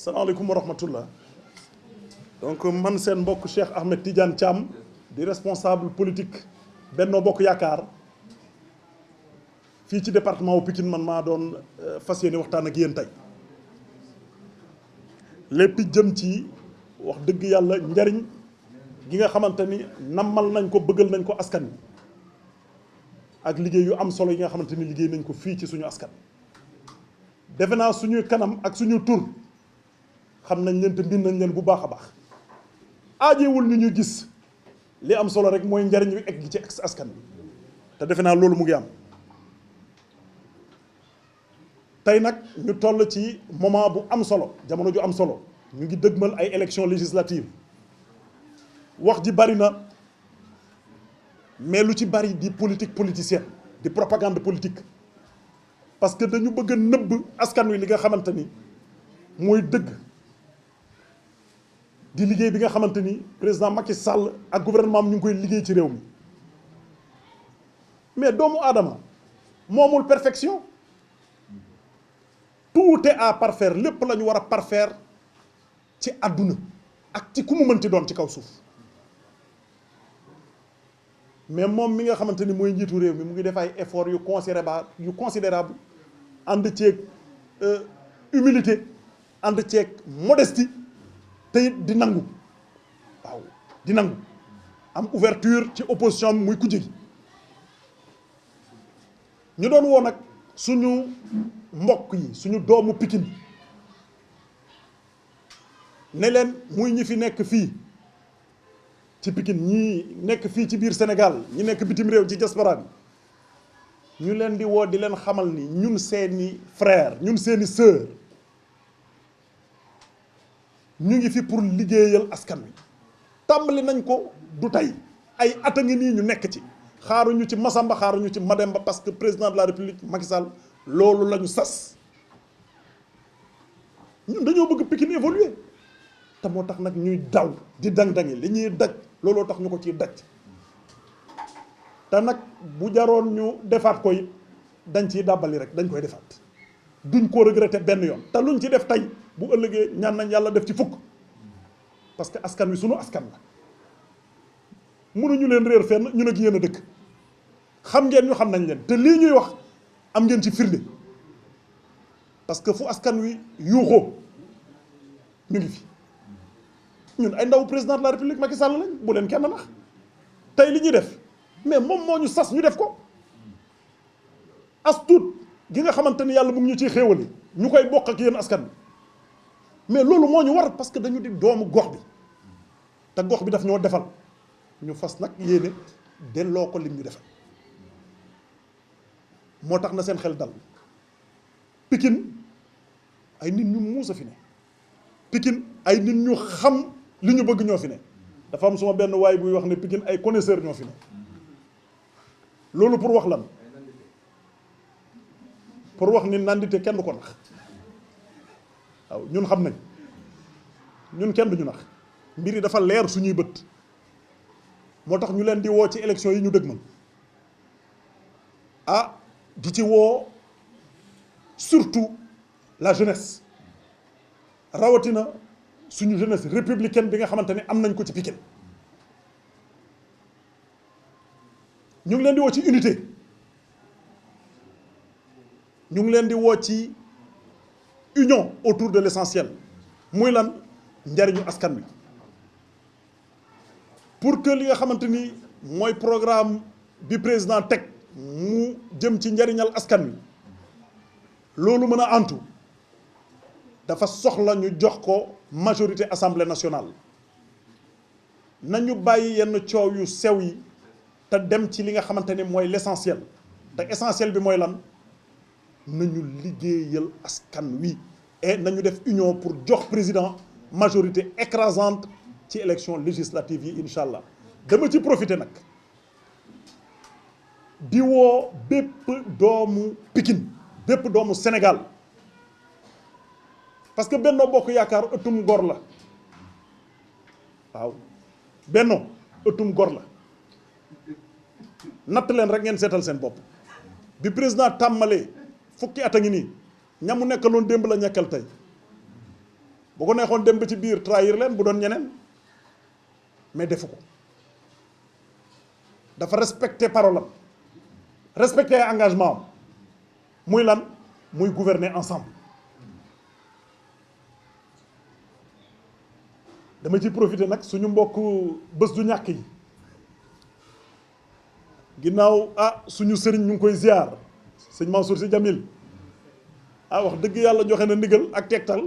salaamaaleykum wa rahmatullah. Donc man seen mbokk Cheikh Ahmed Tidiane Thiam di responsable politique Benno Bokk Yaakaar fii ci département wu Pikine man maa doon fas yéene waxtaan ak yéen tey lépp jëm ci wax dëgg yàlla njariñ gi nga xamante ni nammal nañ ko bëggal nañ ko askan wi ak liggéey yu am solo yi nga xamante ni liggéey nañ ko fii ci suñu askan. defe naa suñuy kanam ak suñu tur xam nañ leen te mbind nañ leen bu baax a baax aajewul ni ñu gis li am solo rek mooy njariñ wi egg ci askan wi te defe naa loolu mu ngi am. tey nag ñu toll ci moment bu am solo jamono ju am solo ñu ngi dëgmal ay élections législatives wax ji bari na mais lu ci bari di politique politicienne di propagande politique parce que dañu bëgg a nëbb askan wi li nga xamante ni mooy dëgg di liggéey bi nga xamante ni président Macky Sall ak gouvernement am ñu ngi koy liggéey ci réew mi mais doomu aadama moomul perfection. Tout est à parfaire lépp la ñu war a parfaire ci àdduna ak ci ku mu mënti doon ci kaw suuf mais moom mi nga xamante ni mooy njiitu réew mi mu ngi def ay effort yu considérable ànd ceeg humilité ànd ceeg modestie te it di nangu waaw di nangu am ouverture ci opposition muy kujje gi ñu doon woo nag suñu mbokk yi suñu doomu Pikine ne leen muy ñi fi nekk fii ci Pikine ñii nekk fii ci biir Sénégal ñi nekk bitim réew ci diaspora bi ñu leen di woo di leen xamal ni ñun seeni frère ñun seeni sœur ñu ngi fi pour liggéeyal askan wi tàmbali nañ ko du tey ay at a ngi nii ñu nekk ci xaaruñu ci Masamba xaaruñu ci Mademba parce que président de la République Macky Sall loolu la ñu sas ñun dañoo bëgg Pikine évoluer te moo tax nag ñuy daw di dang-dangi li ñuy daj looloo tax ñu ko ciy daj te nag bu jaroon ñu defaat ko it dañ ciy dàbbali rek dañ koy defaat duñ ko regretter benn yoon te luñ ci def tey bu ëllëgee ñaan nañ yàlla def ci fukk parce que askan wi sunu askan la mënuñu leen réer fenn ñu nag yéen a dëkk xam ngeen ñu xam nañ leen te lii ñuy wax am ngeen ci firnde parce que fu askan wi yuuxoo ñu ngi fi ñun ay ndaw président de la république Macky Sall lañ bu leen kenn nax tey li ñuy def mais moom moo ñu sas ñu def ko as tuut gi nga xamante ni yàlla mu ngi ñu ciy xéewali ñu koy bokk ak yéen askan bi mais loolu moo ñu war parce que dañu di doomu gox bi te gox bi daf ñoo defal ñu fas nag yéene delloo ko lim ñu defal moo tax na seen xel dal Pikine ay nit ñu muus a fi ne Pikine ay nit ñu xam li ñu bëgg ñoo fi ne dafa am suma benn waay buy wax ne Pikine ay connaisseur ñoo fi ne loolu pour wax lan pour wax ni nandite kenn du ko nax waaw ñun xam nañ ñun kenn duñu nax mbir yi dafa leer suñuy bët moo tax ñu leen di woo ci élection yi ñu dëgmal di ci woo surtout la jeunesse rawatina suñu jeunesse républicaine bi nga xamante ne am nañ ko ci Pikine ñu ngi leen di woo ci unité ñu ngi leen di woo ci union autour de l'essentiel muy lan njariñu askan wi pour que li nga xamante ni mooy programme bi président teg mu jëm ci njariñal askan wi loolu mën a antu dafa soxla ñu jox ko majorité assemblée nationale nañu bàyyi yenn coow yu sew yi te dem ci li nga xamante ni mooy l'essentiel te essentiel bi mooy lan nañu liggéeyal askan wi et nañu def union pour jox président majorité écrasante ci élection législative yi incha allah dama ci profiter nag di woo bépp doomu Pikine bépp doomu Sénégal parce que Benno Bokk Yaakaar ëttum gor la waaw Benno ëttum gor la natt leen rek ngeen seetal seen bopp bi président tàmmalee fukki at a ngi nii ñamu nekkaloon démb la ñekkal tey bu ko neexoon dem ba ci biir trahir leen bu doon ñeneen mais defu ko dafa respecter parole am respecter engagement am muy lan muy gouverner ensemble. dama ci profiter nag suñu mbokk bés du ñàkk yi ginnaaw suñu sëriñ ñu ngi koy ziar sëñ Mansour Sy Djamil wax dëgg yàlla joxe na ndigal ak tegtal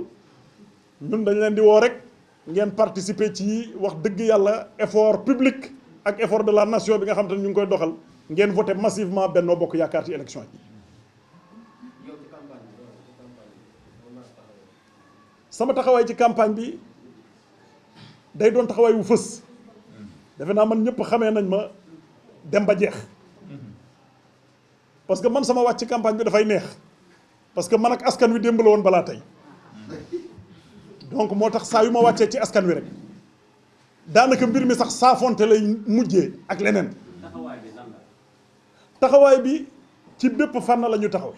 ñun dañ leen di woo rek ngeen participer ci wax dëgg yàlla effort public ak effort de la nation bi nga xam te ne ñu ngi koy doxal ngeen voté massivement Benno Bokk Yaakaar ci élection yi. sama taxawaay ci campagne bi day doon taxawaay wu fës defe naa man ñëpp xamee nañ ma dem ba jeex parce que man sama wàcc ci campagne bi dafay neex parce que man ak askan wi démb la woon balaa tey donc moo tax saa yu ma wàccee ci askan wi rek daanaka mbir mi sax saafonte lay mujjee ak leneen. taxawaay bi ci bépp fànn la ñu taxaw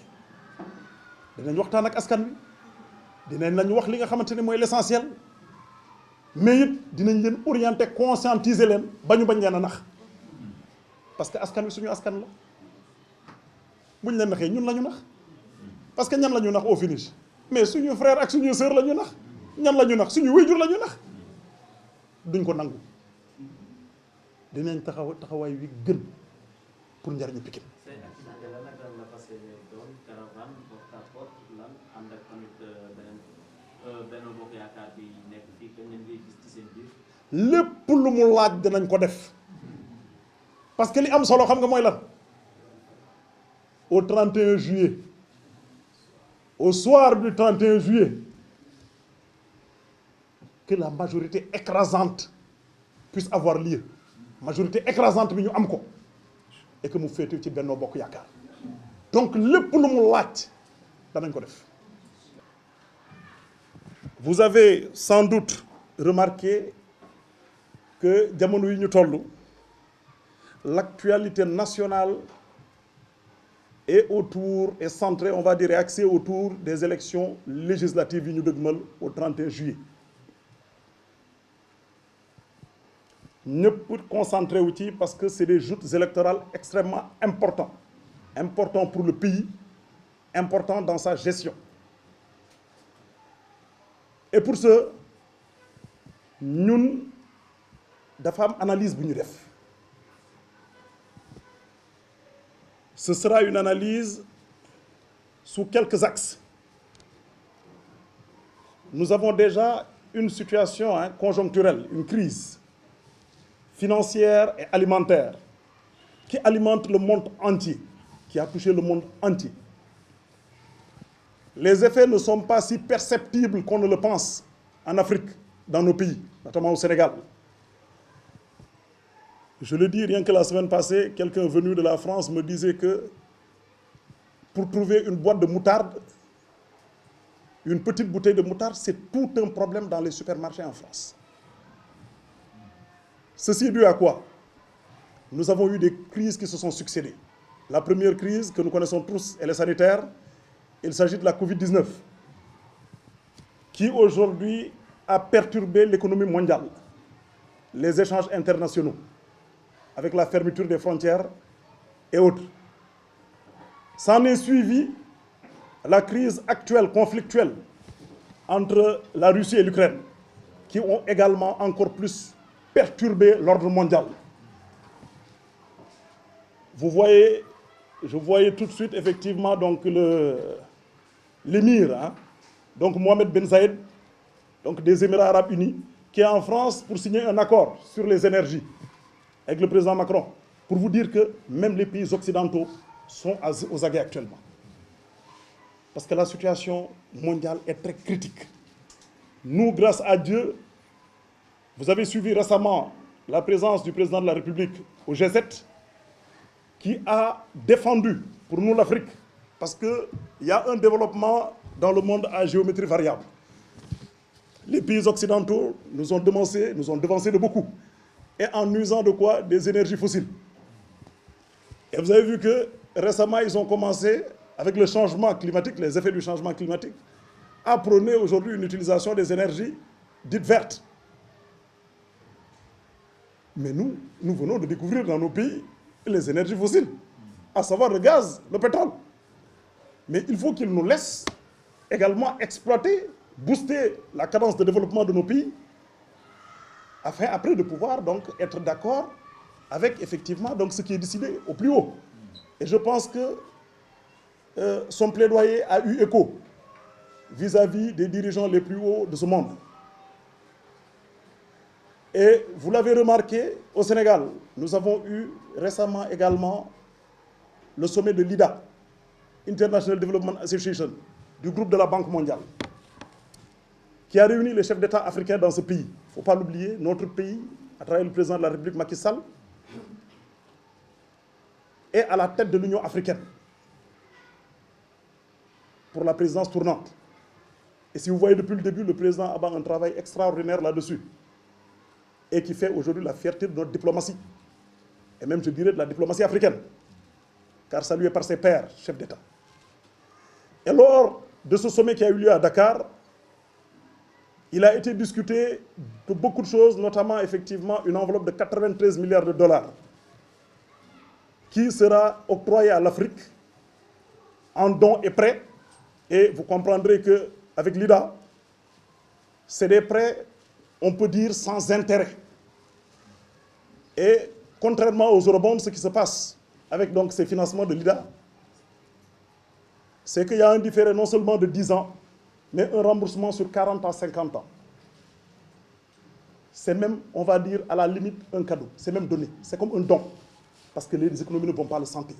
dinañ waxtaan ak askan wi dinañ lañu wax li nga xamante ne mooy l'essentiel mais it dinañ leen orienter conscientiser leen ba ñu bañ leen a nax parce que askan wi suñu askan la buñ leen naxee ñun la ñu nax parce que ñan la ñu nax au finish mais suñu frère ak suñu sœur la ñu nax ñan la ñu nax suñu wéyjur la ñu nax duñ ko nangu dinañ taxawaay wi gën pour njariñu Pikine. lépp lu mu laaj dinañ ko def parce que li am solo xam nga mooy lan au 31 juillet au soir du 31 juillet que la majorité écrasante puisse avoir lieu majorité écrasante bi ñu am ko et que mu féete ci Benno Bokk Yaakaar donc lépp lu mu laaj danañ ko def. Vous avez sans doute remarqué que jamono yi ñu toll l'actualité nationale est centrée, on va dire, et axée autour des élections législatives yi ñu dëgmal au 31 juillet. ñëpp concentré wu ci parce que c'est des joutes électorales extrêmement importants pour le pays, importants dans sa gestion. Et pour ce ñun dafa am analyse bu ñu def ce sera une analyse sous quelques axes. Nous avons déjà une situation conjoncturelle, une crise financière et alimentaire qui alimente le monde entier, qui a touché le monde entier. Les effets ne sont pas si perceptibles qu'on ne le pense en Afrique, dans nos pays, notamment au Sénégal. Je le dis, rien que la semaine passée, quelqu'un venu de la France me disait que pour trouver une boîte de moutarde, une petite bouteille de moutarde, c'est tout un problème dans les supermarchés en France. Ceci est dû à quoi? Nous avons eu des crises qui se sont succédées. La première crise que nous connaissons tous, elle est sanitaire. Il s'agit de la Covid-19, qui aujourd'hui a perturbé l'économie mondiale, les échanges internationaux, avec la fermeture des frontières et autres. S'en est suivi la crise actuelle, conflictuelle, entre la Russie et l'Ukraine, qui ont également encore plus perturbé l'ordre mondial. Vous voyez, je voyais tout de suite effectivement donc l'émir, donc Mohamed Ben Zayed, donc des Émirats Arabes Unis, qui est en France pour signer un accord sur les énergies avec le président Macron, pour vous dire que même les pays occidentaux sont aux aguets actuellement. Parce que la situation mondiale est très critique. Nous, grâce à Dieu, vous avez suivi récemment la présence du président de la République au G7, qui a défendu pour nous l'Afrique, parce qu'il y a un développement dans le monde à géométrie variable. Les pays occidentaux nous ont devancé de beaucoup, et en usant de quoi? Des énergies fossiles. Et vous avez vu que récemment, ils ont commencé, avec le changement climatique, les effets du changement climatique, à prôner aujourd'hui une utilisation des énergies dites vertes. Mais nous venons de découvrir dans nos pays les énergies fossiles, à savoir le gaz, le pétrole. Mais il faut qu'ils nous laissent également exploiter, booster la cadence de développement de nos pays, afin après de pouvoir donc être d'accord avec effectivement donc ce qui est décidé au plus haut. Et je pense que son plaidoyer a eu écho vis-à-vis des dirigeants les plus hauts de ce monde. Et vous l'avez remarqué, au Sénégal, nous avons eu récemment également le sommet de l'IDA, International Development Association, du groupe de la Banque mondiale, qui a réuni les chefs d'État africains dans ce pays. Il ne faut pas l'oublier, notre pays, à travers le président de la République Macky Sall, est à la tête de l'Union africaine pour la présidence tournante. Et si vous voyez depuis le début, le président abat un travail extraordinaire là-dessus, et qui fait aujourd'hui la fierté de notre diplomatie, et même je dirais de la diplomatie africaine, car salué par ses pairs, chefs d'État. Et lors de ce sommet qui a eu lieu à Dakar, il a été discuté de beaucoup de choses, notamment effectivement une enveloppe de 93 milliards de dollars qui sera octroyée à l'Afrique en dons et prêts. Et vous comprendrez qu'avec l'IDA, c'est des prêts, on peut dire, sans intérêt. Et contrairement aux eurobonds, ce qui se passe avec donc ces financements de l'IDA, c'est qu'il y a un différé non seulement de 10 ans, mais un remboursement sur 40 à 50 ans. C'est même, on va dire, à la limite, un cadeau. C'est même donné. C'est comme un don. Parce que les économies ne vont pas le sentir.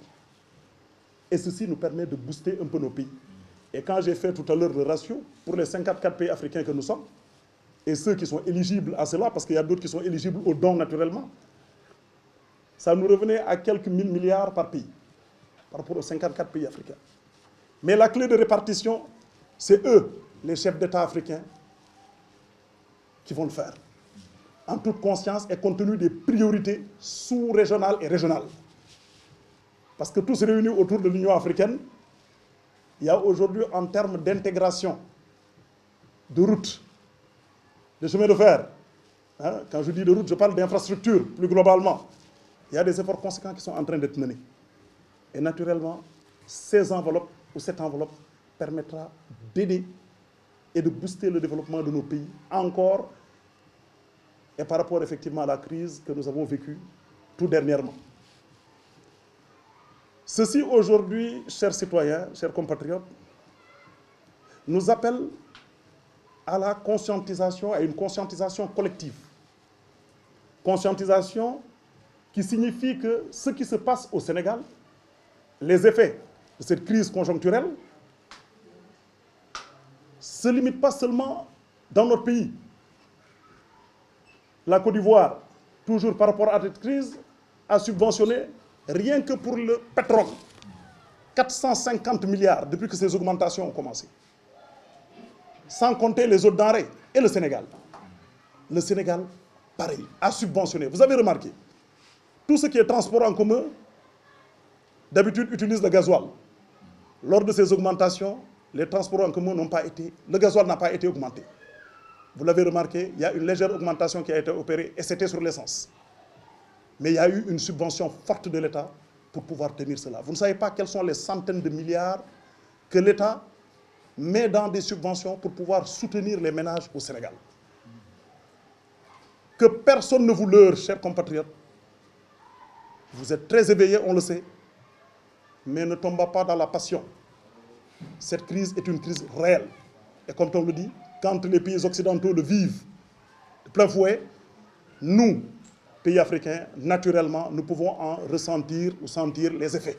Et ceci nous permet de booster un peu nos pays. Et quand j'ai fait tout à l'heure le ratio, pour les 54 pays africains que nous sommes, et ceux qui sont éligibles à cela, parce qu'il y a d'autres qui sont éligibles aux dons naturellement, ça nous revenait à quelques 1000 milliards par pays, par rapport aux 54 pays africains. Mais la clé de répartition, c'est eux, les chefs d'État africains, qui vont le faire, en toute conscience et compte tenu des priorités sous-régionales et régionales. Parce que tous réunis autour de l'Union africaine, il y a aujourd'hui, en termes d'intégration, de routes, de chemins de fer, hein, quand je dis de routes, je parle d'infrastructures, plus globalement, il y a des efforts conséquents qui sont en train d'être menés. Et naturellement, ces enveloppes, ou cette enveloppe, permettra d'aider et de booster le développement de nos pays encore, et par rapport effectivement à la crise que nous avons vécue tout dernièrement. Ceci aujourd'hui, chers citoyens, chers compatriotes, nous appelle à la conscientisation, à une conscientisation collective. Conscientisation qui signifie que ce qui se passe au Sénégal, les effets de cette crise conjoncturelle, ne se limitent pas seulement dans notre pays. La Côte d'Ivoire, toujours par rapport à cette crise, a subventionné, rien que pour le pétrole, 450 milliards depuis que ces augmentations ont commencé. Sans compter les autres denrées. Et le Sénégal. Le Sénégal, pareil, a subventionné. Vous avez remarqué, tout ce qui est transport en commun, d'habitude utilise le gasoil. Lors de ces augmentations, les transports en commun n'ont pas été, le gasoil n'a pas été augmenté. Vous l'avez remarqué, il y a une légère augmentation qui a été opérée et c'était sur l'essence. Mais il y a eu une subvention forte de l'État pour pouvoir tenir cela. Vous ne savez pas quelles sont les centaines de milliards que l'État met dans des subventions pour pouvoir soutenir les ménages au Sénégal. Que personne ne vous leurre, chers compatriotes. Vous êtes très éveillés, on le sait, mais ne tombez pas dans la passion. Cette crise est une crise réelle. Et comme on le dit, quand les pays occidentaux le vivent de plein fouet, nous, pays africains, naturellement, nous pouvons en ressentir ou sentir les effets.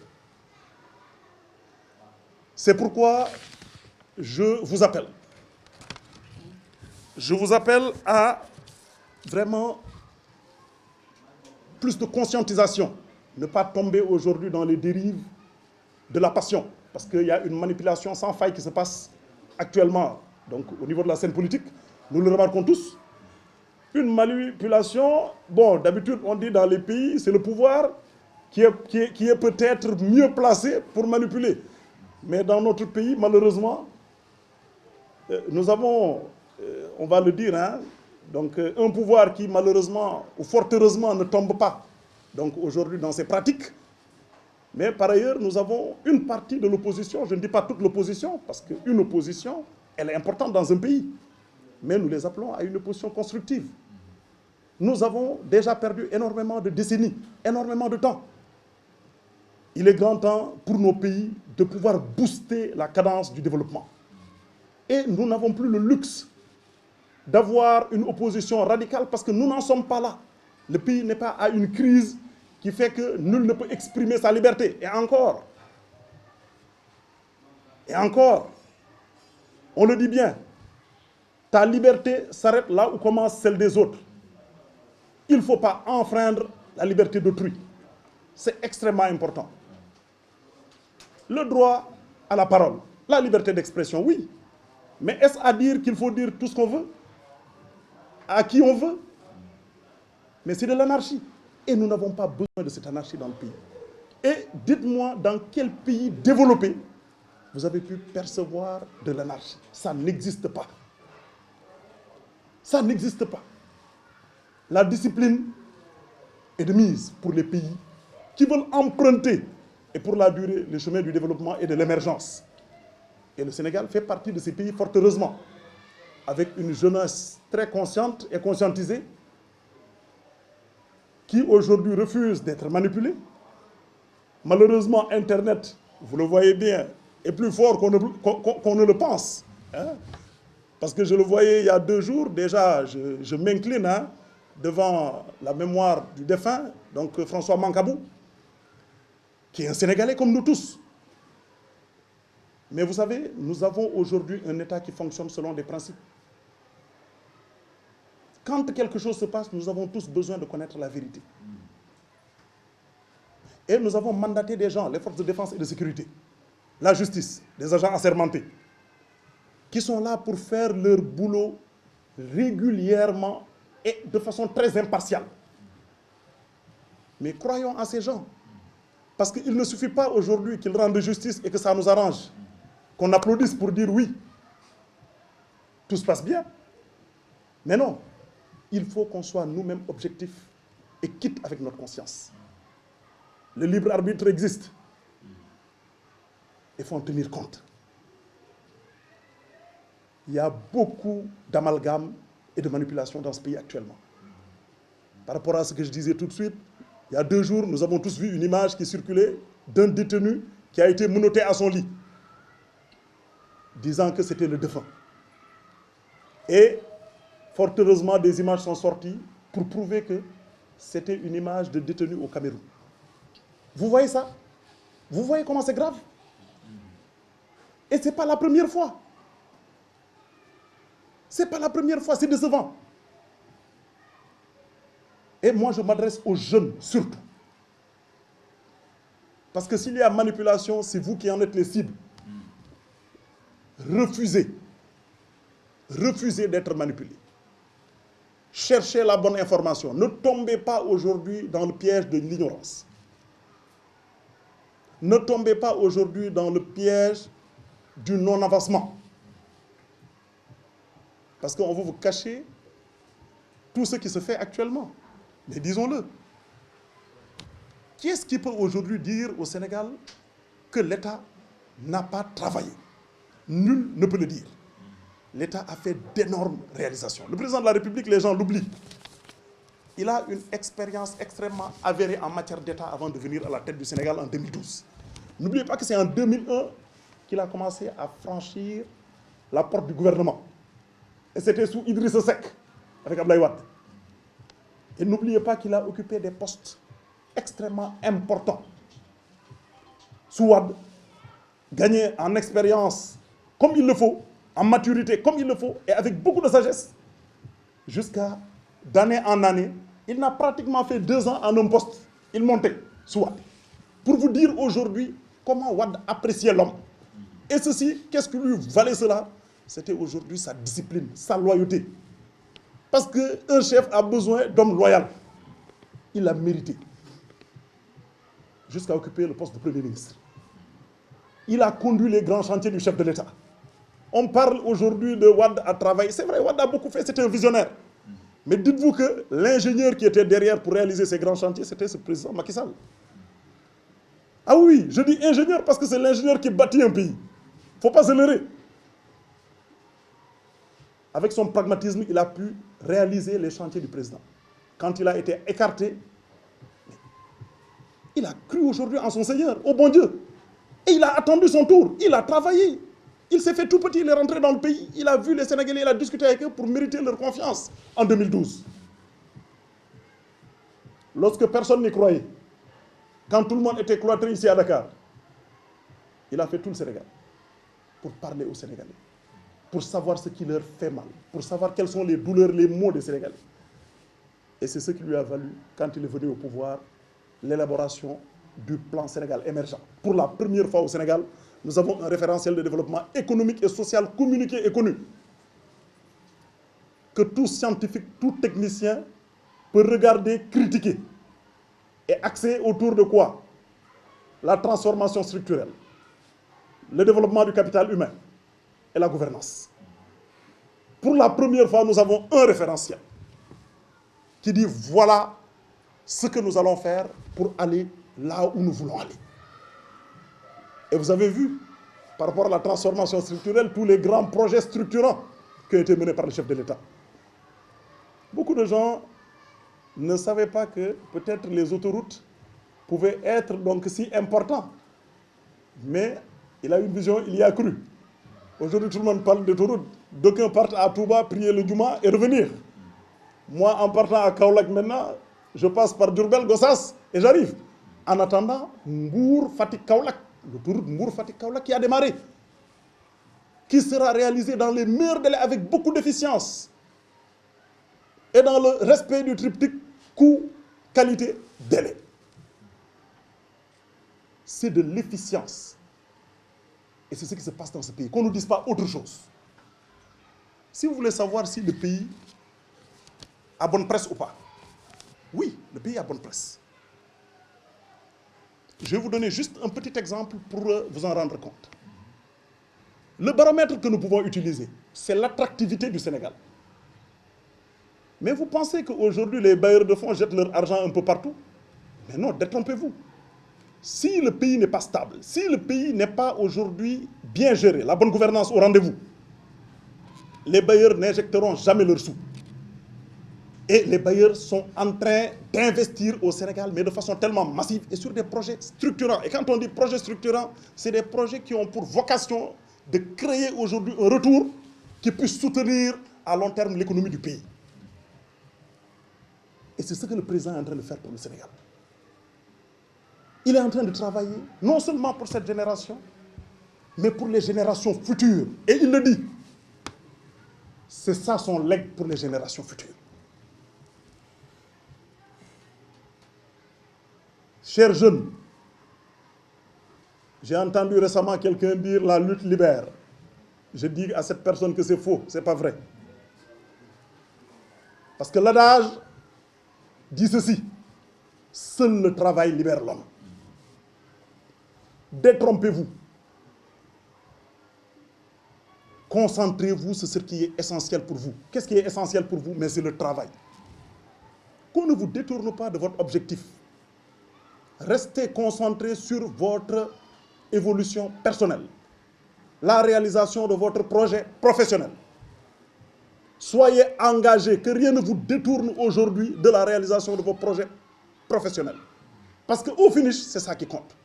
C'est pourquoi je vous appelle. Je vous appelle à vraiment plus de conscientisation. Ne pas tomber aujourd'hui dans les dérives de la passion. Parce qu'il y a une manipulation sans faille qui se passe actuellement. Donc au niveau de la scène politique, nous le remarquons tous. Une manipulation, bon, d'habitude on dit dans les pays, c'est le pouvoir qui est peut-être mieux placé pour manipuler. Mais dans notre pays, malheureusement, nous avons, on va le dire, hein, donc, un pouvoir qui malheureusement ou fort heureusement ne tombe pas donc, aujourd'hui dans ses pratiques. Mais par ailleurs, nous avons une partie de l'opposition, je ne dis pas toute l'opposition, parce qu'une opposition, elle est importante dans un pays. Mais nous les appelons à une opposition constructive. Nous avons déjà perdu énormément de décennies, énormément de temps. Il est grand temps pour nos pays de pouvoir booster la cadence du développement. Et nous n'avons plus le luxe d'avoir une opposition radicale parce que nous n'en sommes pas là. Le pays n'est pas à une crise qui fait que nul ne peut exprimer sa liberté. Et encore, on le dit bien, ta liberté s'arrête là où commence celle des autres. Il ne faut pas enfreindre la liberté d'autrui. C'est extrêmement important. Le droit à la parole, la liberté d'expression, oui. Mais est-ce à dire qu'il faut dire tout ce qu'on veut? À qui on veut? Mais c'est de l'anarchie. Et nous n'avons pas besoin de cette anarchie dans le pays. Et dites-moi dans quel pays développé vous avez pu percevoir de l'anarchie? Ça n'existe pas. Ça n'existe pas. La discipline est de mise pour les pays qui veulent emprunter, et pour la durée, le chemin du développement et de l'émergence. Et le Sénégal fait partie de ces pays, fort heureusement, avec une jeunesse très consciente et conscientisée, qui aujourd'hui refuse d'être manipulée. Malheureusement, Internet, vous le voyez bien, est plus fort qu'on ne le pense. Hein? Parce que je le voyais il y a 2 jours, déjà, je m'incline devant la mémoire du défunt, donc François Mancabou, qui est un Sénégalais comme nous tous. Mais vous savez, nous avons aujourd'hui un État qui fonctionne selon des principes. Quand quelque chose se passe, nous avons tous besoin de connaître la vérité. Et nous avons mandaté des gens, les forces de défense et de sécurité, la justice, des agents assermentés, qui sont là pour faire leur boulot régulièrement et de façon très impartiale. Mais croyons à ces gens. Parce qu'il ne suffit pas aujourd'hui qu'ils rendent justice et que ça nous arrange. Qu'on applaudisse pour dire oui. Tout se passe bien. Mais non. Il faut qu'on soit nous-mêmes objectifs et quitte avec notre conscience. Le libre arbitre existe. Il faut en tenir compte. Il y a beaucoup d'amalgames et de manipulations dans ce pays actuellement. Par rapport à ce que je disais tout de suite, il y a 2 jours, nous avons tous vu une image qui circulait d'un détenu qui a été menotté à son lit, disant que c'était le défunt. Et fort heureusement, des images sont sorties pour prouver que c'était une image de détenu au Cameroun. Vous voyez ça? Vous voyez comment c'est grave? Et ce n'est pas la première fois. Ce n'est pas la première fois, c'est décevant. Et moi, je m'adresse aux jeunes, surtout. Parce que s'il y a manipulation, c'est vous qui en êtes les cibles. Refusez. Refusez d'être manipulé. Cherchez la bonne information. Ne tombez pas aujourd'hui dans le piège de l'ignorance. Ne tombez pas aujourd'hui dans le piège du non-avancement. Parce qu'on veut vous cacher tout ce qui se fait actuellement. Mais disons-le. Qui est-ce qui peut aujourd'hui dire au Sénégal que l'État n'a pas travaillé? Nul ne peut le dire. L'État a fait d'énormes réalisations. Le président de la République, les gens l'oublient. Il a une expérience extrêmement avérée en matière d'État avant de venir à la tête du Sénégal en 2012. N'oubliez pas que c'est en 2001 qu'il a commencé à franchir la porte du gouvernement. Et c'était sous Idrissa Seck, avec Abdoulaye Wade. Et n'oubliez pas qu'il a occupé des postes extrêmement importants. Sous Wade, gagné en expérience comme il le faut, en maturité comme il le faut, et avec beaucoup de sagesse, jusqu'à d'année en année, il n'a pratiquement fait 2 ans en un poste. Il montait sous Wade. Pour vous dire aujourd'hui comment Wade appréciait l'homme. Et ceci, qu'est-ce qui lui valait cela? C'était aujourd'hui sa discipline, sa loyauté. Parce qu'un chef a besoin d'hommes loyaux. Il l'a mérité. Jusqu'à occuper le poste de Premier ministre. Il a conduit les grands chantiers du chef de l'État. On parle aujourd'hui de Wade à travailler. C'est vrai, Wade a beaucoup fait, c'était un visionnaire. Mais dites-vous que l'ingénieur qui était derrière pour réaliser ces grands chantiers, c'était ce président Macky Sall. Ah oui, je dis ingénieur parce que c'est l'ingénieur qui bâtit un pays. Il ne faut pas se leurrer. Avec son pragmatisme, il a pu réaliser les chantiers du président. Quand il a été écarté, il a cru aujourd'hui en son Seigneur, au bon Dieu. Et il a attendu son tour, il a travaillé. Il s'est fait tout petit, il est rentré dans le pays. Il a vu les Sénégalais, il a discuté avec eux pour mériter leur confiance en 2012. Lorsque personne n'y croyait, quand tout le monde était cloîtré ici à Dakar, il a fait tout le Sénégal pour parler aux Sénégalais, pour savoir ce qui leur fait mal, pour savoir quelles sont les douleurs, les maux des Sénégalais. Et c'est ce qui lui a valu, quand il est venu au pouvoir, l'élaboration du plan Sénégal émergent. Pour la première fois au Sénégal, nous avons un référentiel de développement économique et social communiqué et connu, que tout scientifique, tout technicien peut regarder, critiquer, et axé autour de quoi? La transformation structurelle, le développement du capital humain et la gouvernance. Pour la première fois, nous avons un référentiel qui dit voilà ce que nous allons faire pour aller là où nous voulons aller. Et vous avez vu, par rapport à la transformation structurelle, tous les grands projets structurants qui ont été menés par le chef de l'État. Beaucoup de gens ne savaient pas que peut-être les autoroutes pouvaient être donc si importants. Mais il a eu une vision, il y a cru. Aujourd'hui, tout le monde parle d'autoroute. D'aucuns partent à Touba, prier le Juma et revenir. Moi, en partant à Kaolack maintenant, je passe par Diourbel, Gossas et j'arrive. En attendant, Mbour, Fatick, Kaolack, l'autoroute Mbour, Fatick, Kaolack qui a démarré, qui sera réalisée dans les meilleurs délais avec beaucoup d'efficience et dans le respect du triptyque coût, qualité, délai. C'est de l'efficience. Et c'est ce qui se passe dans ce pays. Qu'on ne nous dise pas autre chose. Si vous voulez savoir si le pays a bonne presse ou pas, oui, le pays a bonne presse. Je vais vous donner juste un petit exemple pour vous en rendre compte. Le baromètre que nous pouvons utiliser, c'est l'attractivité du Sénégal. Mais vous pensez qu'aujourd'hui, les bailleurs de fonds jettent leur argent un peu partout? Mais non, détrompez-vous. Si le pays n'est pas stable, si le pays n'est pas aujourd'hui bien géré, la bonne gouvernance au rendez-vous, les bailleurs n'injecteront jamais leurs sous. Et les bailleurs sont en train d'investir au Sénégal, mais de façon tellement massive et sur des projets structurants. Et quand on dit projets structurants, c'est des projets qui ont pour vocation de créer aujourd'hui un retour qui puisse soutenir à long terme l'économie du pays. Et c'est ce que le président est en train de faire pour le Sénégal. Il est en train de travailler, non seulement pour cette génération, mais pour les générations futures. Et il le dit. C'est ça son legs pour les générations futures. Chers jeunes, j'ai entendu récemment quelqu'un dire la lutte libère. Je dis à cette personne que c'est faux, c'est pas vrai. Parce que l'adage dit ceci: seul le travail libère l'homme. Détrompez-vous. Concentrez-vous sur ce qui est essentiel pour vous. Qu'est-ce qui est essentiel pour vous? Mais c'est le travail. Qu'on ne vous détourne pas de votre objectif. Restez concentrés sur votre évolution personnelle, la réalisation de votre projet professionnel. Soyez engagés, que rien ne vous détourne aujourd'hui de la réalisation de vos projets professionnels. Parce qu'au finish, c'est ça qui compte.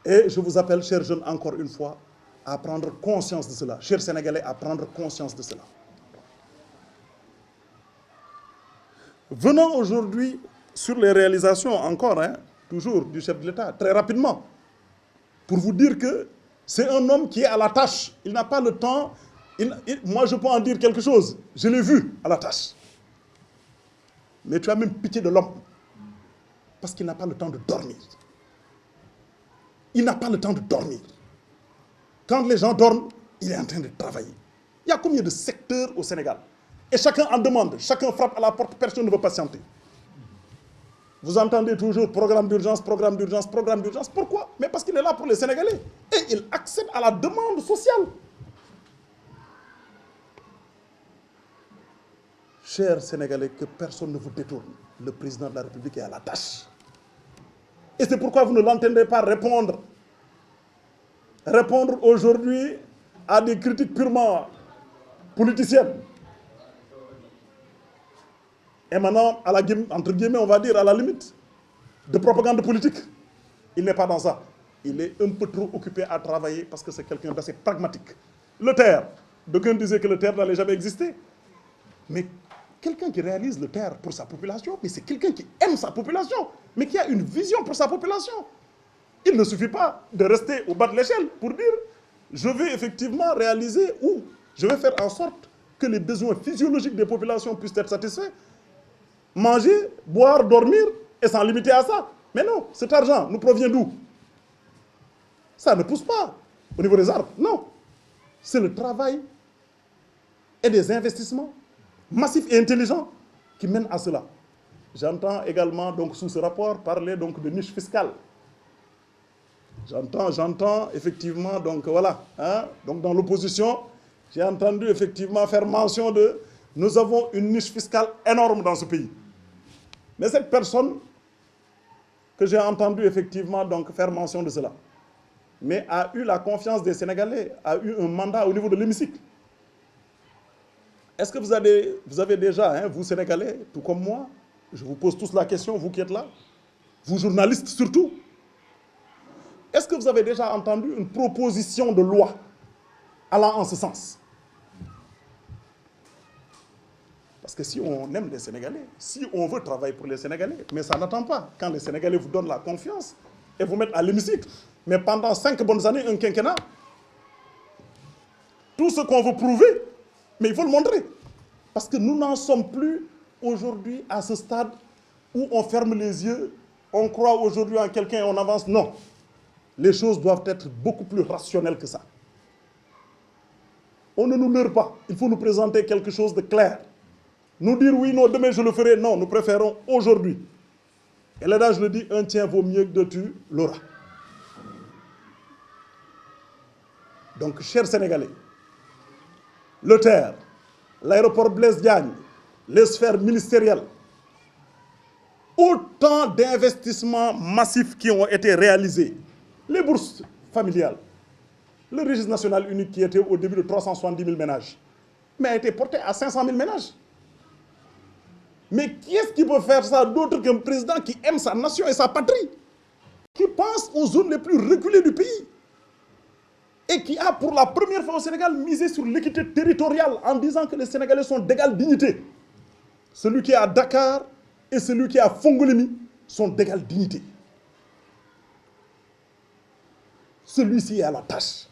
Et je vous appelle, chers jeunes, encore une fois, à prendre conscience de cela. Chers Sénégalais, à prendre conscience de cela. Venons aujourd'hui sur les réalisations, encore, toujours, du chef de l'État, très rapidement, pour vous dire que c'est un homme qui est à la tâche. Il n'a pas le temps. Moi, je peux en dire quelque chose. Je l'ai vu à la tâche. Mais tu as même pitié de l'homme. Parce qu'il n'a pas le temps de dormir. Il n'a pas le temps de dormir. Quand les gens dorment, il est en train de travailler. Il y a combien de secteurs au Sénégal? Et chacun en demande. Chacun frappe à la porte. Personne ne veut patienter. Vous entendez toujours programme d'urgence, programme d'urgence, programme d'urgence. Pourquoi? Mais parce qu'il est là pour les Sénégalais. Et il accède à la demande sociale. Chers Sénégalais, que personne ne vous détourne. Le président de la République est à la tâche. Et c'est pourquoi vous ne l'entendez pas répondre. Répondre aujourd'hui à des critiques purement politiciennes. Et maintenant, entre guillemets, on va dire à la limite, de propagande politique. Il n'est pas dans ça. Il est un peu trop occupé à travailler parce que c'est quelqu'un d'assez pragmatique. Le TER, d'aucuns disaient que le TER n'allait jamais exister. Mais quelqu'un qui réalise le TER pour sa population, mais c'est quelqu'un qui aime sa population, mais qui a une vision pour sa population. Il ne suffit pas de rester au bas de l'échelle pour dire je vais effectivement réaliser ou je vais faire en sorte que les besoins physiologiques des populations puissent être satisfaits. Manger, boire, dormir et s'en limiter à ça. Mais non, cet argent nous provient d'où? Ça ne pousse pas au niveau des arbres, non. C'est le travail et des investissements massifs et intelligents qui mènent à cela. J'entends également donc sous ce rapport parler donc de niche fiscale. J'entends effectivement donc voilà, hein, donc dans l'opposition, j'ai entendu effectivement faire mention de nous avons une niche fiscale énorme dans ce pays. Mais cette personne que j'ai entendu effectivement donc faire mention de cela, mais a eu la confiance des Sénégalais, a eu un mandat au niveau de l'hémicycle. Est-ce que vous avez déjà, hein, vous Sénégalais, tout comme moi, je vous pose tous la question, vous qui êtes là, vous journalistes surtout, est-ce que vous avez déjà entendu une proposition de loi allant en ce sens? Parce que si on aime les Sénégalais, si on veut travailler pour les Sénégalais, mais ça n'attend pas. Quand les Sénégalais vous donnent la confiance et vous mettent à l'hémicycle, mais pendant 5 bonnes années, un quinquennat, tout ce qu'on veut prouver, mais il faut le montrer. Parce que nous n'en sommes plus aujourd'hui à ce stade où on ferme les yeux, on croit aujourd'hui en quelqu'un et on avance. Non. Les choses doivent être beaucoup plus rationnelles que ça. On ne nous leurre pas. Il faut nous présenter quelque chose de clair. Nous dire oui, non, demain je le ferai. Non, nous préférons aujourd'hui. Et là, je le dis, un tien vaut mieux que deux tu l'auras. Donc, chers Sénégalais, le TER, l'aéroport Blaise Diagne, les sphères ministérielles, autant d'investissements massifs qui ont été réalisés. Les bourses familiales, le registre national unique qui était au début de 370 000 ménages, mais a été porté à 500 000 ménages. Mais qui est-ce qui peut faire ça d'autre qu'un président qui aime sa nation et sa patrie, qui pense aux zones les plus reculées du pays et qui a pour la première fois au Sénégal misé sur l'équité territoriale en disant que les Sénégalais sont d'égale dignité. Celui qui est à Dakar et celui qui est à Fongolemi sont d'égale dignité. Celui-ci est à la tâche.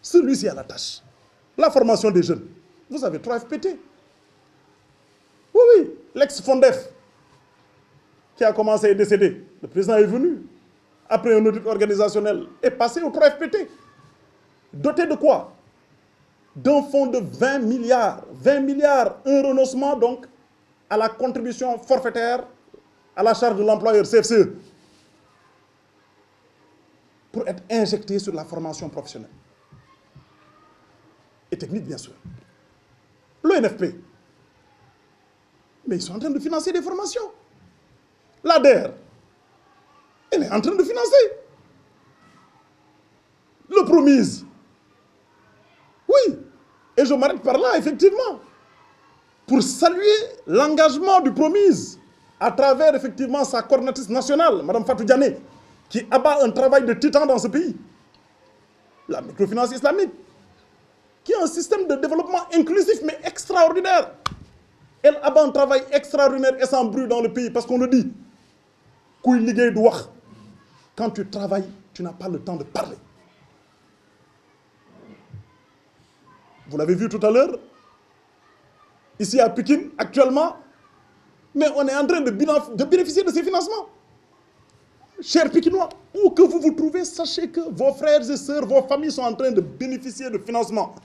Celui-ci est à la tâche. La formation des jeunes. Vous avez 3 FPT. Oui, oui, l'ex-Fondef, qui a commencé à être décédé. Le président est venu, après un audit organisationnel, est passé au 3 FPT. Doté de quoi? D'un fonds de 20 milliards. 20 milliards, un renoncement donc à la contribution forfaitaire à la charge de l'employeur CFCE pour être injecté sur la formation professionnelle. Et technique, bien sûr. L'ONFP. Mais ils sont en train de financer des formations. L'ADER, elle est en train de financer. Le Promise. Oui. Et je m'arrête par là, effectivement. Pour saluer l'engagement du Promise à travers, effectivement, sa coordinatrice nationale, Mme Fatou Diané, qui abat un travail de titan dans ce pays. La microfinance islamique, qui est un système de développement inclusif, mais extraordinaire. Elle abat un travail extraordinaire et sans bruit dans le pays, parce qu'on le dit. Quand tu travailles, tu n'as pas le temps de parler. Vous l'avez vu tout à l'heure, ici à Pékin, actuellement, mais on est en train de bénéficier de ces financements. Chers Pékinois, où que vous vous trouvez, sachez que vos frères et sœurs, vos familles sont en train de bénéficier de financement,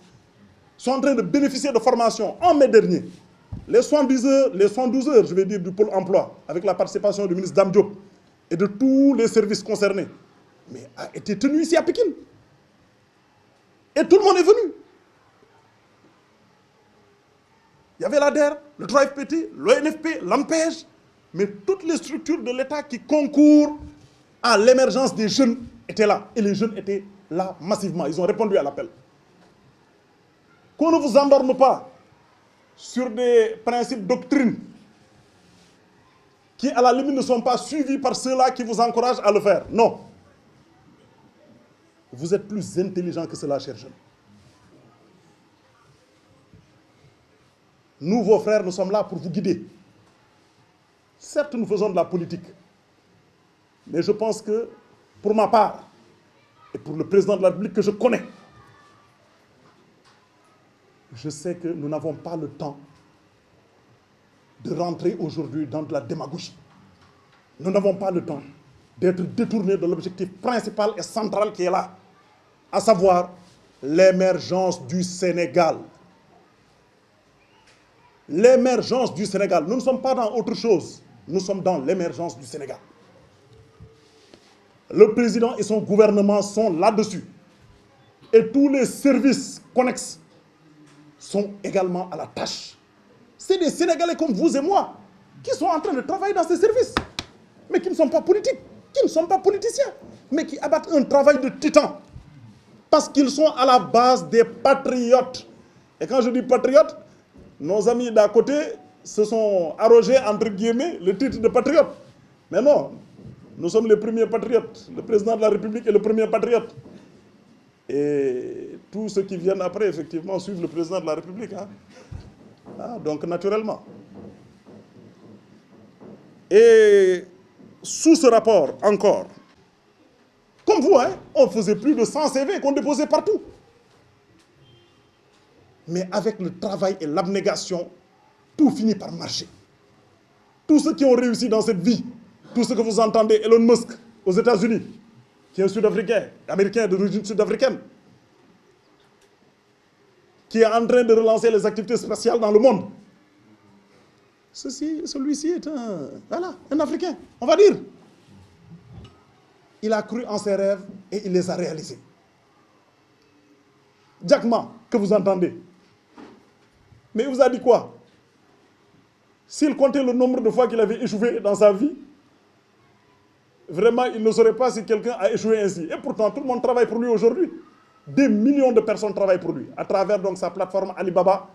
sont en train de bénéficier de formation. En mai dernier, les 112 heures, je vais dire, du pôle emploi, avec la participation du ministre Dame Diop et de tous les services concernés, mais a été tenu ici à Pékin. Et tout le monde est venu. Il y avait l'ADER, le 3FPT, l'ONFP, l'AMPEJ, mais toutes les structures de l'État qui concourent à l'émergence des jeunes étaient là. Et les jeunes étaient là massivement. Ils ont répondu à l'appel. Qu'on ne vous endorme pas sur des principes doctrines qui, à la limite, ne sont pas suivis par ceux-là qui vous encouragent à le faire. Non. Vous êtes plus intelligents que cela, chers jeunes. Nous, vos frères, nous sommes là pour vous guider. Certes, nous faisons de la politique. Mais je pense que, pour ma part, et pour le président de la République que je connais, je sais que nous n'avons pas le temps de rentrer aujourd'hui dans de la démagogie. Nous n'avons pas le temps d'être détournés de l'objectif principal et central qui est là, à savoir l'émergence du Sénégal. L'émergence du Sénégal. Nous ne sommes pas dans autre chose. Nous sommes dans l'émergence du Sénégal. Le président et son gouvernement sont là-dessus. Et tous les services connexes sont également à la tâche. C'est des Sénégalais comme vous et moi qui sont en train de travailler dans ces services, mais qui ne sont pas politiques, qui ne sont pas politiciens, mais qui abattent un travail de titan. Parce qu'ils sont à la base des patriotes. Et quand je dis patriotes, nos amis d'à côté se sont arrogés, entre guillemets, le titre de patriote. Mais non, nous sommes les premiers patriotes. Le président de la République est le premier patriote. Et tous ceux qui viennent après, effectivement, suivent le président de la République. Hein. Ah, donc, naturellement. Et sous ce rapport, encore, comme vous, hein, on faisait plus de 100 CV qu'on déposait partout. Mais avec le travail et l'abnégation, tout finit par marcher. Tous ceux qui ont réussi dans cette vie, tout ce que vous entendez, Elon Musk aux États-Unis, qui est un Sud-Africain, américain d'origine sud-africaine, qui est en train de relancer les activités spatiales dans le monde. Celui-ci est un Africain, on va dire. Il a cru en ses rêves et il les a réalisés. Jack Ma, que vous entendez, mais il vous a dit quoi? S'il comptait le nombre de fois qu'il avait échoué dans sa vie, vraiment, il ne saurait pas si quelqu'un a échoué ainsi. Et pourtant, tout le monde travaille pour lui aujourd'hui. Des millions de personnes travaillent pour lui, à travers donc sa plateforme Alibaba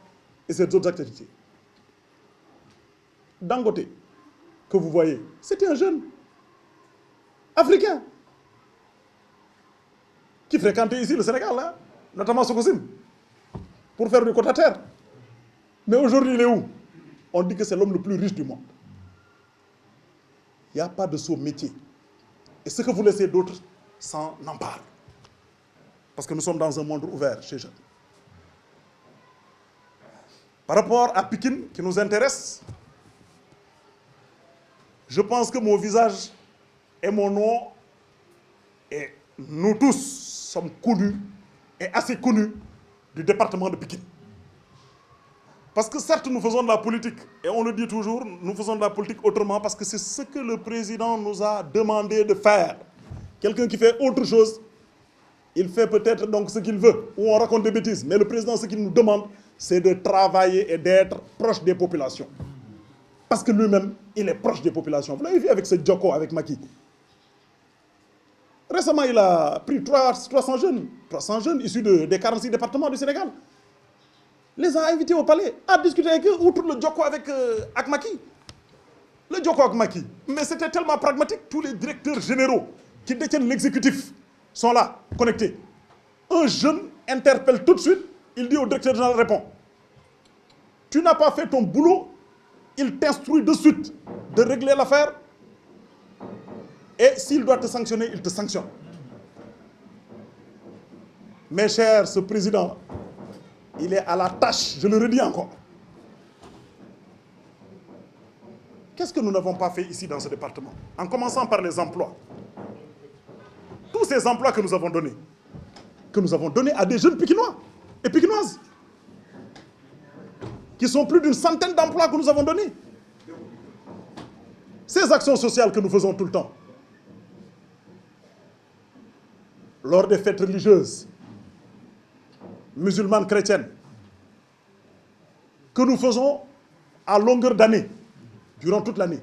et ses autres activités. Dangote, que vous voyez, c'était un jeune africain qui fréquentait ici le Sénégal, hein, notamment Sococim, pour faire du côte à terre. Mais aujourd'hui, il est où? On dit que c'est l'homme le plus riche du monde. Il n'y a pas de saut métier. Et ce que vous laissez d'autres s'en emparent. Parce que nous sommes dans un monde ouvert chez jeunes. Par rapport à Pékin, qui nous intéresse, je pense que mon visage et mon nom, et nous tous sommes connus et assez connus du département de Pékin. Parce que certes, nous faisons de la politique, et on le dit toujours, nous faisons de la politique autrement, parce que c'est ce que le président nous a demandé de faire. Quelqu'un qui fait autre chose, il fait peut-être donc ce qu'il veut, ou on raconte des bêtises. Mais le président, ce qu'il nous demande, c'est de travailler et d'être proche des populations. Parce que lui-même, il est proche des populations. Vous l'avez vu avec ce Djoko, avec Macky. Récemment, il a pris 300 jeunes issus des 46 départements du Sénégal. Les a invités au palais à discuter avec eux, outre le Djoko avec Macky. Le Djoko avec Macky. Mais c'était tellement pragmatique. Tous les directeurs généraux qui détiennent l'exécutif sont là, connectés. Un jeune interpelle tout de suite, il dit au directeur général, répond. Tu n'as pas fait ton boulot, il t'instruit de suite de régler l'affaire. Et s'il doit te sanctionner, il te sanctionne. Mes chers, ce président, il est à la tâche, je le redis encore. Qu'est-ce que nous n'avons pas fait ici dans ce département? En commençant par les emplois. Tous ces emplois que nous avons donnés à des jeunes Pékinois et Pékinoises. qui sont plus d'une centaine d'emplois que nous avons donnés. Ces actions sociales que nous faisons tout le temps, lors des fêtes religieuses, musulmanes, chrétiennes, que nous faisons à longueur d'année, durant toute l'année.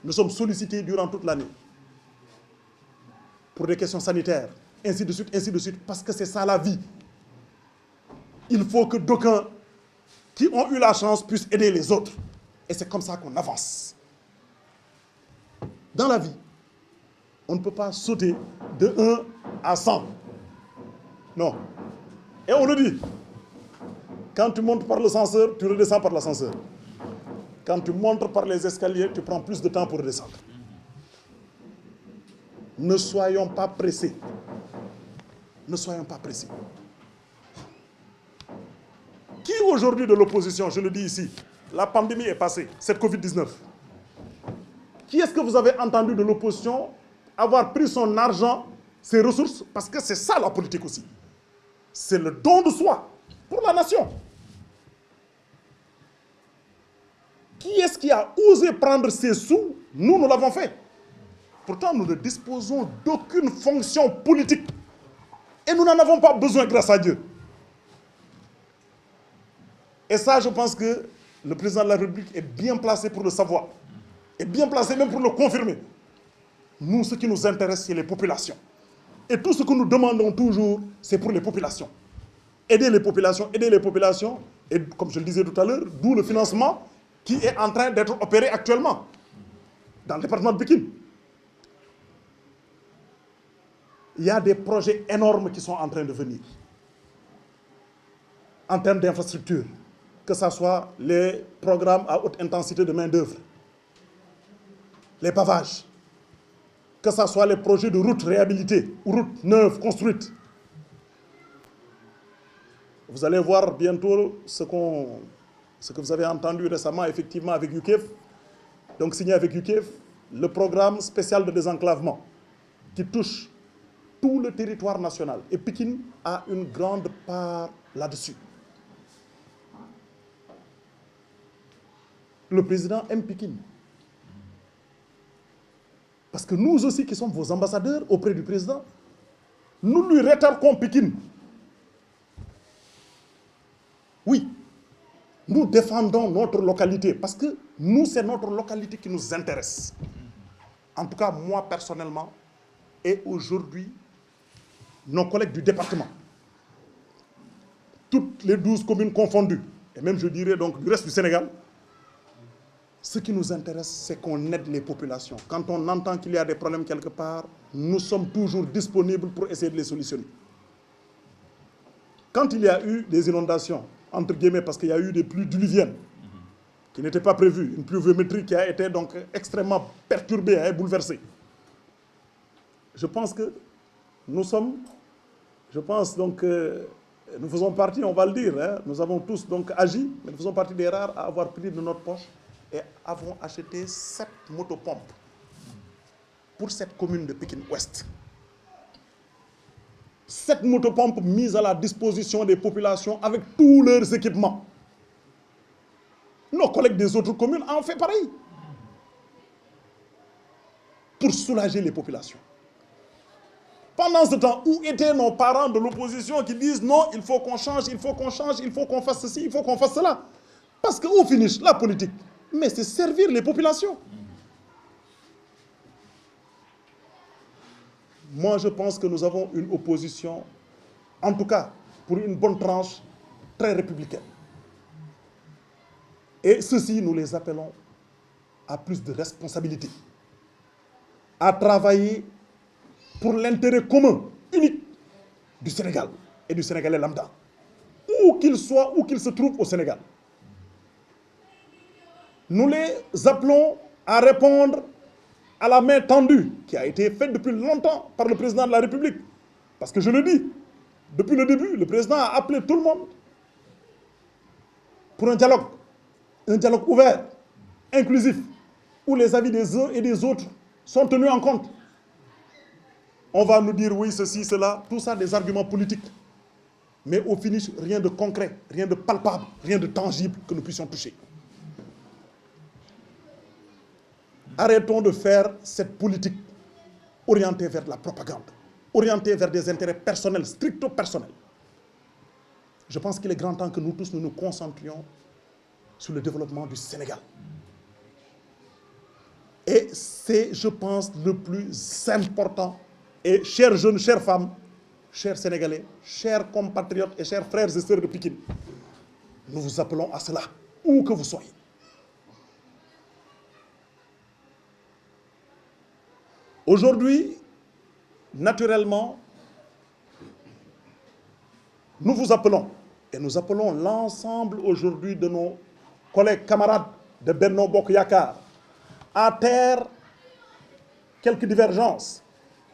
Nous sommes sollicités durant toute l'année pour des questions sanitaires, ainsi de suite, parce que c'est ça la vie. Il faut que d'aucuns qui ont eu la chance puissent aider les autres. Et c'est comme ça qu'on avance. Dans la vie, on ne peut pas sauter de 1 à 100. Non. Et on le dit. Quand tu montes par l'ascenseur, tu redescends par l'ascenseur. Quand tu montes par les escaliers, tu prends plus de temps pour redescendre. Ne soyons pas pressés. Ne soyons pas pressés. Qui aujourd'hui de l'opposition, je le dis ici, la pandémie est passée, cette Covid-19. Qui est-ce que vous avez entendu de l'opposition avoir pris son argent, ses ressources, parce que c'est ça la politique aussi. C'est le don de soi pour la nation. Qui est-ce qui a osé prendre ses sous? Nous l'avons fait. Pourtant, nous ne disposons d'aucune fonction politique. Et nous n'en avons pas besoin grâce à Dieu. Et ça, je pense que le président de la République est bien placé pour le savoir. Est bien placé même pour le confirmer. Nous, ce qui nous intéresse, c'est les populations. Et tout ce que nous demandons toujours, c'est pour les populations. Aider les populations, aider les populations. Et comme je le disais tout à l'heure, d'où le financement qui est en train d'être opéré actuellement dans le département de Pikine. Il y a des projets énormes qui sont en train de venir en termes d'infrastructures, que ce soit les programmes à haute intensité de main-d'œuvre, les pavages, que ce soit les projets de routes réhabilitées ou routes neuves construites. Vous allez voir bientôt ce que vous avez entendu récemment, effectivement, avec UKEF, donc signé avec UKEF, le programme spécial de désenclavement qui touche tout le territoire national. Et Pikine a une grande part là-dessus. Le président aime Pikine. Parce que nous aussi, qui sommes vos ambassadeurs auprès du président, nous lui rétorquons Pikine. Oui, nous défendons notre localité parce que nous, c'est notre localité qui nous intéresse. En tout cas, moi, personnellement, et aujourd'hui, nos collègues du département, toutes les 12 communes confondues, et même je dirais donc du reste du Sénégal, ce qui nous intéresse, c'est qu'on aide les populations. Quand on entend qu'il y a des problèmes quelque part, nous sommes toujours disponibles pour essayer de les solutionner. Quand il y a eu des inondations, entre guillemets, parce qu'il y a eu des pluies diluviennes qui n'étaient pas prévues, une pluviométrie qui a été donc extrêmement perturbée et bouleversée. Je pense que nous sommes, nous faisons partie, on va le dire, hein, nous avons tous donc agi, mais nous faisons partie des rares à avoir pris de notre poche et avons acheté 7 motopompes pour cette commune de Pikine-Ouest. 7 motopompes mises à la disposition des populations avec tous leurs équipements. Nos collègues des autres communes ont fait pareil. Pour soulager les populations. Pendant ce temps, où étaient nos parents de l'opposition qui disent non, il faut qu'on change, il faut qu'on change, il faut qu'on fasse ceci, il faut qu'on fasse cela. Parce qu'au finish, la politique, mais c'est servir les populations. Moi, je pense que nous avons une opposition, en tout cas, pour une bonne tranche, très républicaine. Et ceux-ci, nous les appelons à plus de responsabilité, à travailler pour l'intérêt commun, unique, du Sénégal et du Sénégalais lambda, où qu'il soit, où qu'il se trouve au Sénégal. Nous les appelons à répondre à la main tendue qui a été faite depuis longtemps par le président de la République. Parce que je le dis, depuis le début, le président a appelé tout le monde pour un dialogue ouvert, inclusif, où les avis des uns et des autres sont tenus en compte. On va nous dire oui, ceci, cela, tout ça des arguments politiques. Mais au finish, rien de concret, rien de palpable, rien de tangible que nous puissions toucher. Arrêtons de faire cette politique orientée vers la propagande, orientée vers des intérêts personnels, stricto-personnels. Je pense qu'il est grand temps que nous tous nous concentrions sur le développement du Sénégal. Et c'est, je pense, le plus important. Et chers jeunes, chères femmes, chers Sénégalais, chers compatriotes et chers frères et sœurs de Pikine, nous vous appelons à cela, où que vous soyez. Aujourd'hui, naturellement, nous vous appelons, et nous appelons l'ensemble aujourd'hui de nos collègues, camarades de Benno Bokk Yakaar, à taire quelques divergences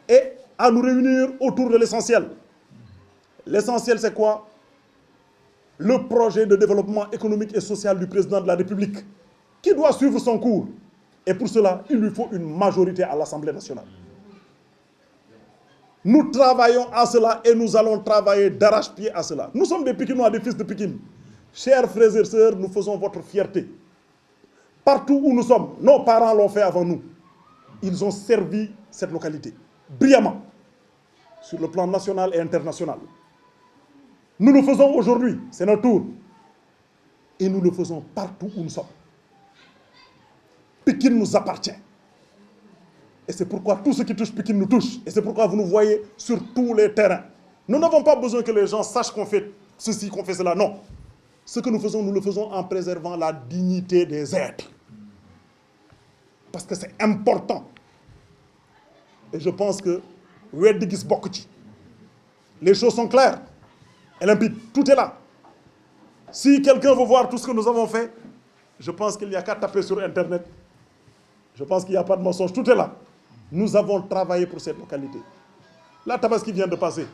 et à nous réunir autour de l'essentiel. L'essentiel, c'est quoi? Le projet de développement économique et social du président de la République, qui doit suivre son cours. Et pour cela, il lui faut une majorité à l'Assemblée nationale. Nous travaillons à cela et nous allons travailler d'arrache-pied à cela. Nous sommes des Pikinois, des fils de Pikine. Chers frères et sœurs, nous faisons votre fierté. Partout où nous sommes, nos parents l'ont fait avant nous. Ils ont servi cette localité brillamment, sur le plan national et international. Nous le faisons aujourd'hui, c'est notre tour. Et nous le faisons partout où nous sommes. Pikine nous appartient. Et c'est pourquoi tout ce qui touche Pikine nous touche. Et c'est pourquoi vous nous voyez sur tous les terrains. Nous n'avons pas besoin que les gens sachent qu'on fait ceci, qu'on fait cela. Non. Ce que nous le faisons en préservant la dignité des êtres. Parce que c'est important. Et je pense que les choses sont claires et limpides. Tout est là. Si quelqu'un veut voir tout ce que nous avons fait, je pense qu'il n'y a qu'à taper sur Internet. Je pense qu'il n'y a pas de mensonge. Tout est là. Nous avons travaillé pour cette localité. La Tabaski vient de passer.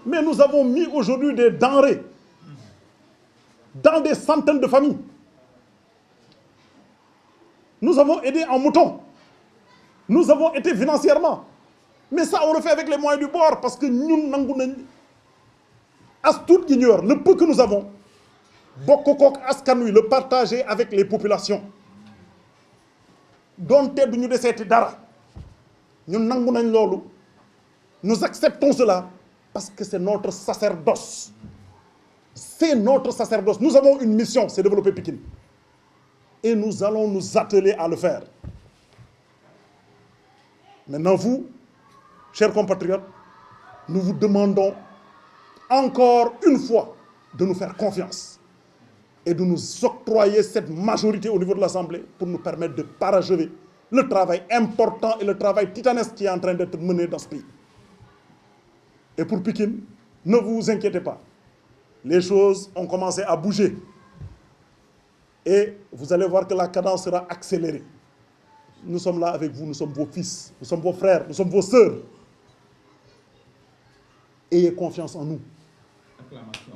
Mais nous avons mis aujourd'hui des denrées dans des centaines de familles. Nous avons aidé en mouton. Nous avons aidé financièrement. Mais ça, on le fait avec les moyens du bord parce que nous, as tout ignore, le peu que nous avons, Bokokok Askanui, le partager avec les populations. Dont nous décédons dara. Nous acceptons cela parce que c'est notre sacerdoce. C'est notre sacerdoce. Nous avons une mission, c'est développer Pikine. Et nous allons nous atteler à le faire. Maintenant, vous, chers compatriotes, nous vous demandons encore une fois de nous faire confiance et de nous octroyer cette majorité au niveau de l'Assemblée pour nous permettre de parachever le travail important et le travail titanesque qui est en train d'être mené dans ce pays. Et pour Pikine, ne vous inquiétez pas. Les choses ont commencé à bouger. Et vous allez voir que la cadence sera accélérée. Nous sommes là avec vous, nous sommes vos fils, nous sommes vos frères, nous sommes vos sœurs. Ayez confiance en nous. Acclamation.